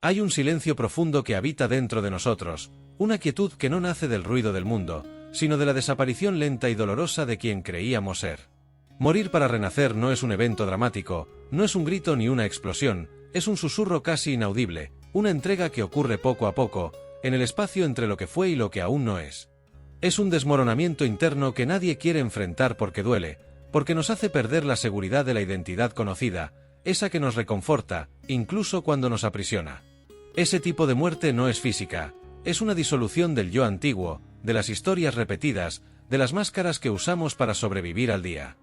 Hay un silencio profundo que habita dentro de nosotros, una quietud que no nace del ruido del mundo, sino de la desaparición lenta y dolorosa de quien creíamos ser. Morir para renacer no es un evento dramático, no es un grito ni una explosión, es un susurro casi inaudible, una entrega que ocurre poco a poco, en el espacio entre lo que fue y lo que aún no es. Es un desmoronamiento interno que nadie quiere enfrentar porque duele, porque nos hace perder la seguridad de la identidad conocida, esa que nos reconforta, incluso cuando nos aprisiona. Ese tipo de muerte no es física, es una disolución del yo antiguo, de las historias repetidas, de las máscaras que usamos para sobrevivir al día.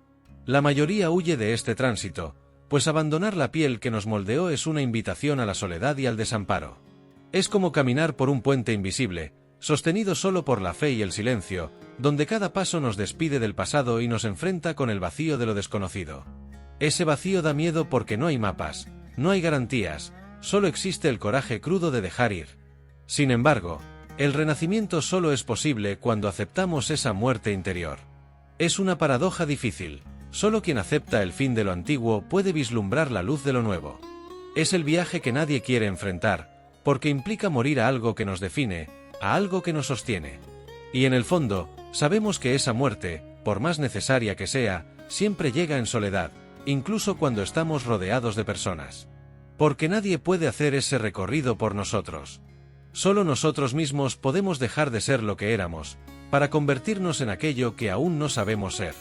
La mayoría huye de este tránsito, pues abandonar la piel que nos moldeó es una invitación a la soledad y al desamparo. Es como caminar por un puente invisible, sostenido solo por la fe y el silencio, donde cada paso nos despide del pasado y nos enfrenta con el vacío de lo desconocido. Ese vacío da miedo porque no hay mapas, no hay garantías, solo existe el coraje crudo de dejar ir. Sin embargo, el renacimiento solo es posible cuando aceptamos esa muerte interior. Es una paradoja difícil. Solo quien acepta el fin de lo antiguo puede vislumbrar la luz de lo nuevo. Es el viaje que nadie quiere enfrentar, porque implica morir a algo que nos define, a algo que nos sostiene. Y en el fondo, sabemos que esa muerte, por más necesaria que sea, siempre llega en soledad, incluso cuando estamos rodeados de personas. Porque nadie puede hacer ese recorrido por nosotros. Solo nosotros mismos podemos dejar de ser lo que éramos, para convertirnos en aquello que aún no sabemos ser.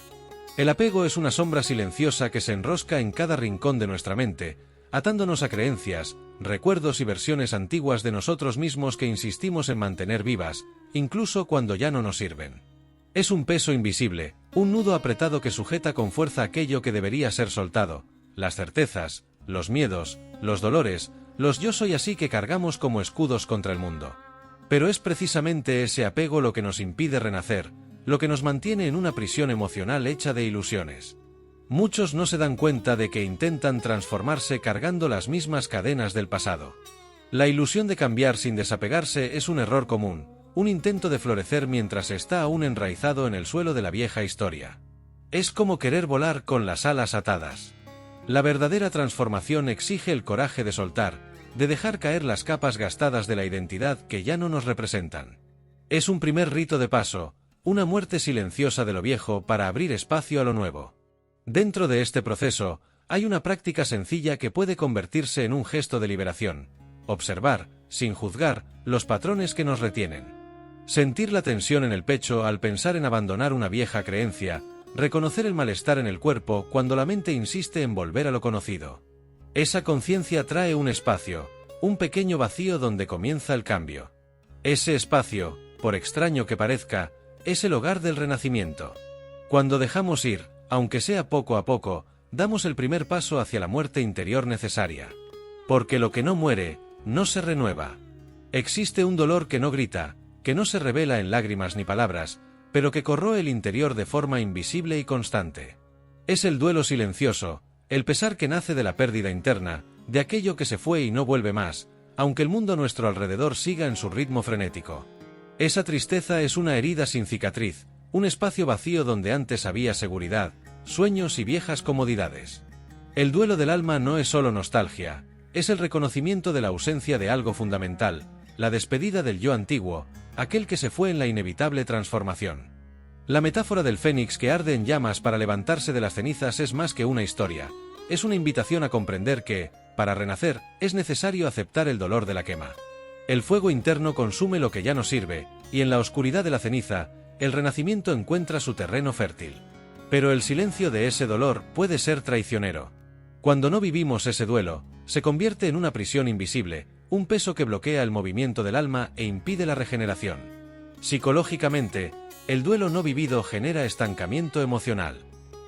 El apego es una sombra silenciosa que se enrosca en cada rincón de nuestra mente, atándonos a creencias, recuerdos y versiones antiguas de nosotros mismos que insistimos en mantener vivas, incluso cuando ya no nos sirven. Es un peso invisible, un nudo apretado que sujeta con fuerza aquello que debería ser soltado, las certezas, los miedos, los dolores, los yo soy así que cargamos como escudos contra el mundo. Pero es precisamente ese apego lo que nos impide renacer, lo que nos mantiene en una prisión emocional hecha de ilusiones. Muchos no se dan cuenta de que intentan transformarse cargando las mismas cadenas del pasado. La ilusión de cambiar sin desapegarse es un error común, un intento de florecer mientras está aún enraizado en el suelo de la vieja historia. Es como querer volar con las alas atadas. La verdadera transformación exige el coraje de soltar, de dejar caer las capas gastadas de la identidad que ya no nos representan. Es un primer rito de paso, una muerte silenciosa de lo viejo para abrir espacio a lo nuevo. Dentro de este proceso, hay una práctica sencilla que puede convertirse en un gesto de liberación: observar, sin juzgar, los patrones que nos retienen. Sentir la tensión en el pecho al pensar en abandonar una vieja creencia, reconocer el malestar en el cuerpo cuando la mente insiste en volver a lo conocido. Esa conciencia trae un espacio, un pequeño vacío donde comienza el cambio. Ese espacio, por extraño que parezca, es el hogar del renacimiento. Cuando dejamos ir, aunque sea poco a poco, damos el primer paso hacia la muerte interior necesaria. Porque lo que no muere, no se renueva. Existe un dolor que no grita, que no se revela en lágrimas ni palabras, pero que corroe el interior de forma invisible y constante. Es el duelo silencioso, el pesar que nace de la pérdida interna, de aquello que se fue y no vuelve más, aunque el mundo a nuestro alrededor siga en su ritmo frenético. Esa tristeza es una herida sin cicatriz, un espacio vacío donde antes había seguridad, sueños y viejas comodidades. El duelo del alma no es solo nostalgia, es el reconocimiento de la ausencia de algo fundamental, la despedida del yo antiguo, aquel que se fue en la inevitable transformación. La metáfora del fénix que arde en llamas para levantarse de las cenizas es más que una historia, es una invitación a comprender que, para renacer, es necesario aceptar el dolor de la quema. El fuego interno consume lo que ya no sirve, y en la oscuridad de la ceniza, el renacimiento encuentra su terreno fértil. Pero el silencio de ese dolor puede ser traicionero. Cuando no vivimos ese duelo, se convierte en una prisión invisible, un peso que bloquea el movimiento del alma e impide la regeneración. Psicológicamente, el duelo no vivido genera estancamiento emocional.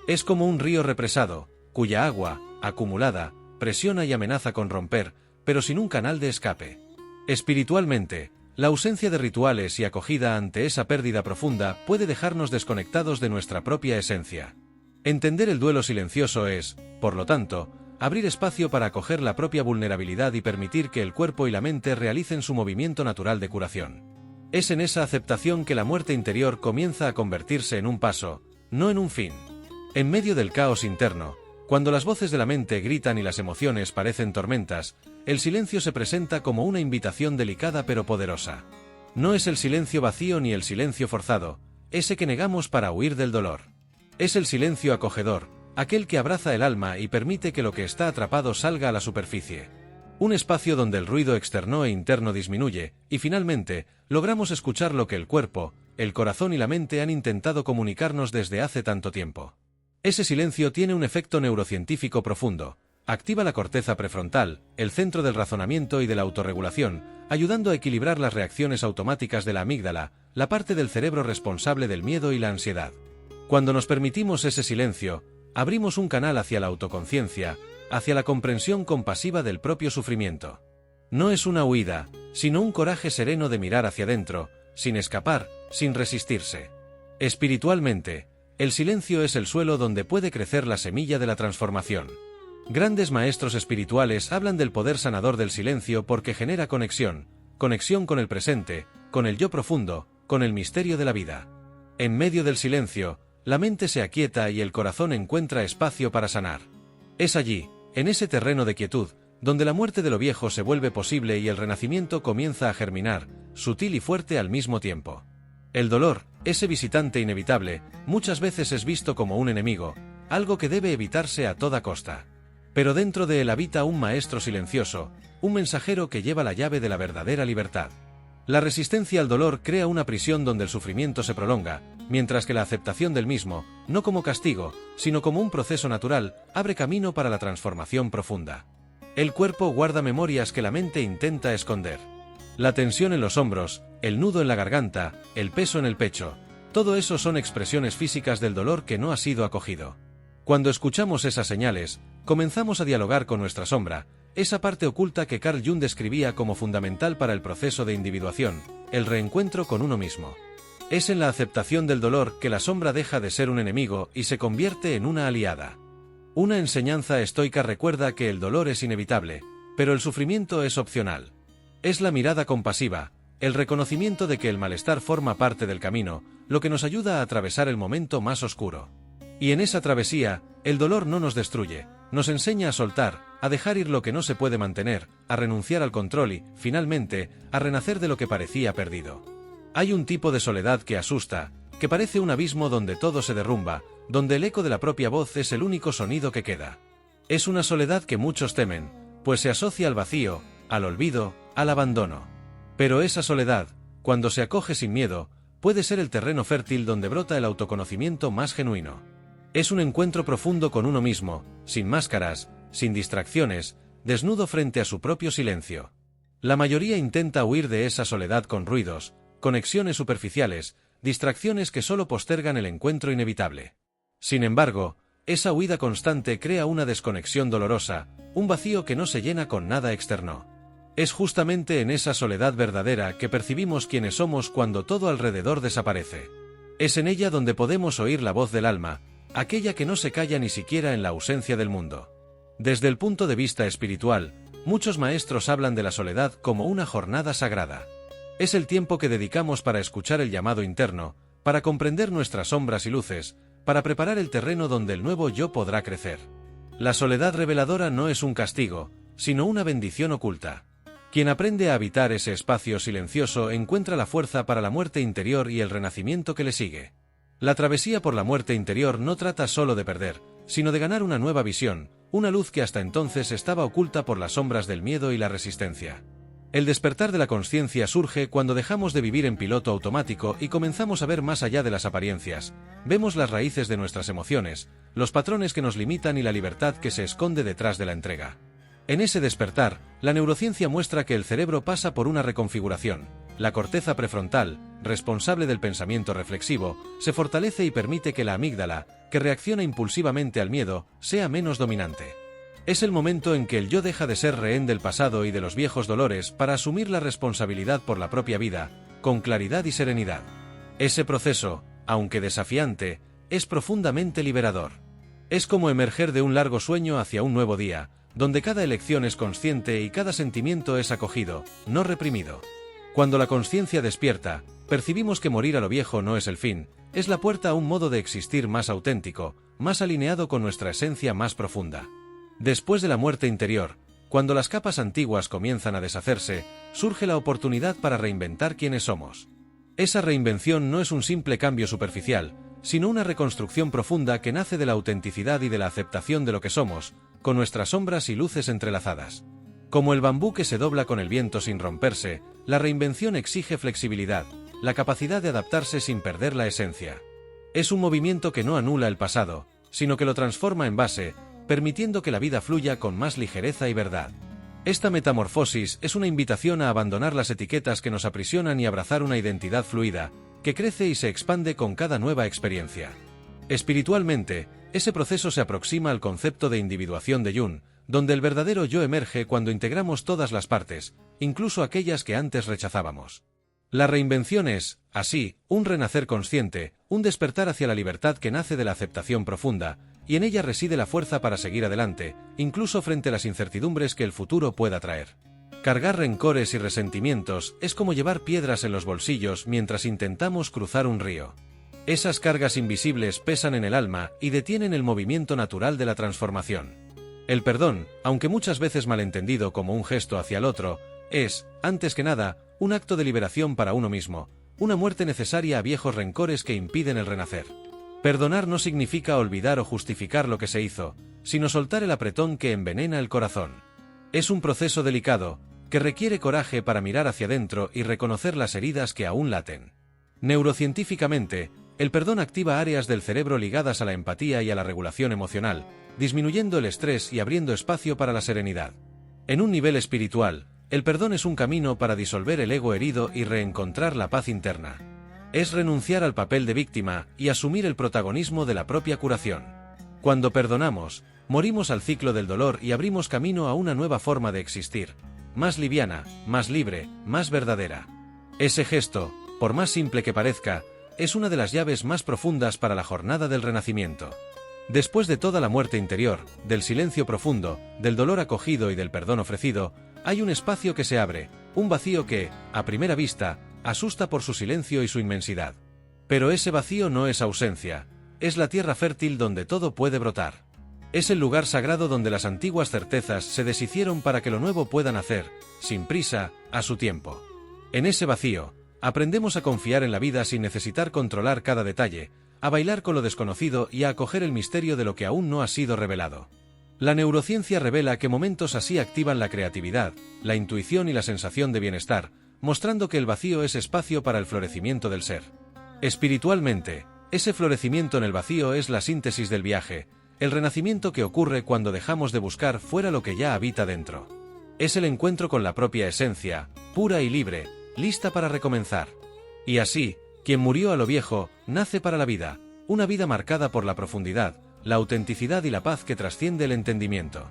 Es como un río represado, cuya agua, acumulada, presiona y amenaza con romper, pero sin un canal de escape. Espiritualmente, la ausencia de rituales y acogida ante esa pérdida profunda puede dejarnos desconectados de nuestra propia esencia. Entender el duelo silencioso es, por lo tanto, abrir espacio para acoger la propia vulnerabilidad y permitir que el cuerpo y la mente realicen su movimiento natural de curación. Es en esa aceptación que la muerte interior comienza a convertirse en un paso, no en un fin. En medio del caos interno, cuando las voces de la mente gritan y las emociones parecen tormentas, el silencio se presenta como una invitación delicada pero poderosa. No es el silencio vacío ni el silencio forzado, ese que negamos para huir del dolor. Es el silencio acogedor, aquel que abraza el alma y permite que lo que está atrapado salga a la superficie. Un espacio donde el ruido externo e interno disminuye, y finalmente, logramos escuchar lo que el cuerpo, el corazón y la mente han intentado comunicarnos desde hace tanto tiempo. Ese silencio tiene un efecto neurocientífico profundo. Activa la corteza prefrontal, el centro del razonamiento y de la autorregulación, ayudando a equilibrar las reacciones automáticas de la amígdala, la parte del cerebro responsable del miedo y la ansiedad. Cuando nos permitimos ese silencio, abrimos un canal hacia la autoconciencia, hacia la comprensión compasiva del propio sufrimiento. No es una huida, sino un coraje sereno de mirar hacia adentro, sin escapar, sin resistirse. Espiritualmente, el silencio es el suelo donde puede crecer la semilla de la transformación. Grandes maestros espirituales hablan del poder sanador del silencio porque genera conexión con el presente, con el yo profundo, con el misterio de la vida. En medio del silencio, la mente se aquieta y el corazón encuentra espacio para sanar. Es allí, en ese terreno de quietud, donde la muerte de lo viejo se vuelve posible y el renacimiento comienza a germinar, sutil y fuerte al mismo tiempo. El dolor, ese visitante inevitable, muchas veces es visto como un enemigo, algo que debe evitarse a toda costa. Pero dentro de él habita un maestro silencioso, un mensajero que lleva la llave de la verdadera libertad. La resistencia al dolor crea una prisión donde el sufrimiento se prolonga, mientras que la aceptación del mismo, no como castigo, sino como un proceso natural, abre camino para la transformación profunda. El cuerpo guarda memorias que la mente intenta esconder. La tensión en los hombros, el nudo en la garganta, el peso en el pecho, todo eso son expresiones físicas del dolor que no ha sido acogido. Cuando escuchamos esas señales, comenzamos a dialogar con nuestra sombra, esa parte oculta que Carl Jung describía como fundamental para el proceso de individuación, el reencuentro con uno mismo. Es en la aceptación del dolor que la sombra deja de ser un enemigo y se convierte en una aliada. Una enseñanza estoica recuerda que el dolor es inevitable, pero el sufrimiento es opcional. Es la mirada compasiva, el reconocimiento de que el malestar forma parte del camino, lo que nos ayuda a atravesar el momento más oscuro. Y en esa travesía, el dolor no nos destruye, nos enseña a soltar, a dejar ir lo que no se puede mantener, a renunciar al control y, finalmente, a renacer de lo que parecía perdido. Hay un tipo de soledad que asusta, que parece un abismo donde todo se derrumba, donde el eco de la propia voz es el único sonido que queda. Es una soledad que muchos temen, pues se asocia al vacío, al olvido, al abandono. Pero esa soledad, cuando se acoge sin miedo, puede ser el terreno fértil donde brota el autoconocimiento más genuino. Es un encuentro profundo con uno mismo, sin máscaras, sin distracciones, desnudo frente a su propio silencio. La mayoría intenta huir de esa soledad con ruidos, conexiones superficiales, distracciones que solo postergan el encuentro inevitable. Sin embargo, esa huida constante crea una desconexión dolorosa, un vacío que no se llena con nada externo. Es justamente en esa soledad verdadera que percibimos quiénes somos cuando todo alrededor desaparece. Es en ella donde podemos oír la voz del alma, aquella que no se calla ni siquiera en la ausencia del mundo. Desde el punto de vista espiritual, muchos maestros hablan de la soledad como una jornada sagrada. Es el tiempo que dedicamos para escuchar el llamado interno, para comprender nuestras sombras y luces, para preparar el terreno donde el nuevo yo podrá crecer. La soledad reveladora no es un castigo, sino una bendición oculta. Quien aprende a habitar ese espacio silencioso encuentra la fuerza para la muerte interior y el renacimiento que le sigue. La travesía por la muerte interior no trata solo de perder, sino de ganar una nueva visión, una luz que hasta entonces estaba oculta por las sombras del miedo y la resistencia. El despertar de la consciencia surge cuando dejamos de vivir en piloto automático y comenzamos a ver más allá de las apariencias. Vemos las raíces de nuestras emociones, los patrones que nos limitan y la libertad que se esconde detrás de la entrega. En ese despertar, la neurociencia muestra que el cerebro pasa por una reconfiguración. La corteza prefrontal, responsable del pensamiento reflexivo, se fortalece y permite que la amígdala, que reacciona impulsivamente al miedo, sea menos dominante. Es el momento en que el yo deja de ser rehén del pasado y de los viejos dolores para asumir la responsabilidad por la propia vida, con claridad y serenidad. Ese proceso, aunque desafiante, es profundamente liberador. Es como emerger de un largo sueño hacia un nuevo día, donde cada elección es consciente y cada sentimiento es acogido, no reprimido. Cuando la conciencia despierta, percibimos que morir a lo viejo no es el fin, es la puerta a un modo de existir más auténtico, más alineado con nuestra esencia más profunda. Después de la muerte interior, Cuando las capas antiguas comienzan a deshacerse, surge la oportunidad para reinventar quiénes somos. Esa reinvención no es un simple cambio superficial, sino una reconstrucción profunda que nace de la autenticidad y de la aceptación de lo que somos, con nuestras sombras y luces entrelazadas. Como el bambú que se dobla con el viento sin romperse, la reinvención exige flexibilidad, la capacidad de adaptarse sin perder la esencia. Es un movimiento que no anula el pasado, sino que lo transforma en base, permitiendo que la vida fluya con más ligereza y verdad. Esta metamorfosis es una invitación a abandonar las etiquetas que nos aprisionan y abrazar una identidad fluida, que crece y se expande con cada nueva experiencia. Espiritualmente, ese proceso se aproxima al concepto de individuación de Jung, donde el verdadero yo emerge cuando integramos todas las partes, incluso aquellas que antes rechazábamos. La reinvención es, así, un renacer consciente, un despertar hacia la libertad que nace de la aceptación profunda, y en ella reside la fuerza para seguir adelante, incluso frente a las incertidumbres que el futuro pueda traer. Cargar rencores y resentimientos es como llevar piedras en los bolsillos mientras intentamos cruzar un río. Esas cargas invisibles pesan en el alma y detienen el movimiento natural de la transformación. El perdón, aunque muchas veces malentendido como un gesto hacia el otro, es, antes que nada, un acto de liberación para uno mismo, una muerte necesaria a viejos rencores que impiden el renacer. Perdonar no significa olvidar o justificar lo que se hizo, sino soltar el apretón que envenena el corazón. Es un proceso delicado, que requiere coraje para mirar hacia adentro y reconocer las heridas que aún laten. Neurocientíficamente, el perdón activa áreas del cerebro ligadas a la empatía y a la regulación emocional, disminuyendo el estrés y abriendo espacio para la serenidad. En un nivel espiritual, el perdón es un camino para disolver el ego herido y reencontrar la paz interna. Es renunciar al papel de víctima y asumir el protagonismo de la propia curación. Cuando perdonamos, morimos al ciclo del dolor y abrimos camino a una nueva forma de existir, más liviana, más libre, más verdadera. Ese gesto, por más simple que parezca, es una de las llaves más profundas para la jornada del renacimiento. Después de toda la muerte interior, del silencio profundo, del dolor acogido y del perdón ofrecido, hay un espacio que se abre, un vacío que, a primera vista, asusta por su silencio y su inmensidad. Pero ese vacío no es ausencia, es la tierra fértil donde todo puede brotar. Es el lugar sagrado donde las antiguas certezas se deshicieron para que lo nuevo pueda nacer, sin prisa, a su tiempo. En ese vacío, aprendemos a confiar en la vida sin necesitar controlar cada detalle, a bailar con lo desconocido y a acoger el misterio de lo que aún no ha sido revelado. La neurociencia revela que momentos así activan la creatividad, la intuición y la sensación de bienestar, mostrando que el vacío es espacio para el florecimiento del ser. Espiritualmente, ese florecimiento en el vacío es la síntesis del viaje, el renacimiento que ocurre cuando dejamos de buscar fuera lo que ya habita dentro. Es el encuentro con la propia esencia, pura y libre, lista para recomenzar. Y así, quien murió a lo viejo, nace para la vida, una vida marcada por la profundidad, la autenticidad y la paz que trasciende el entendimiento.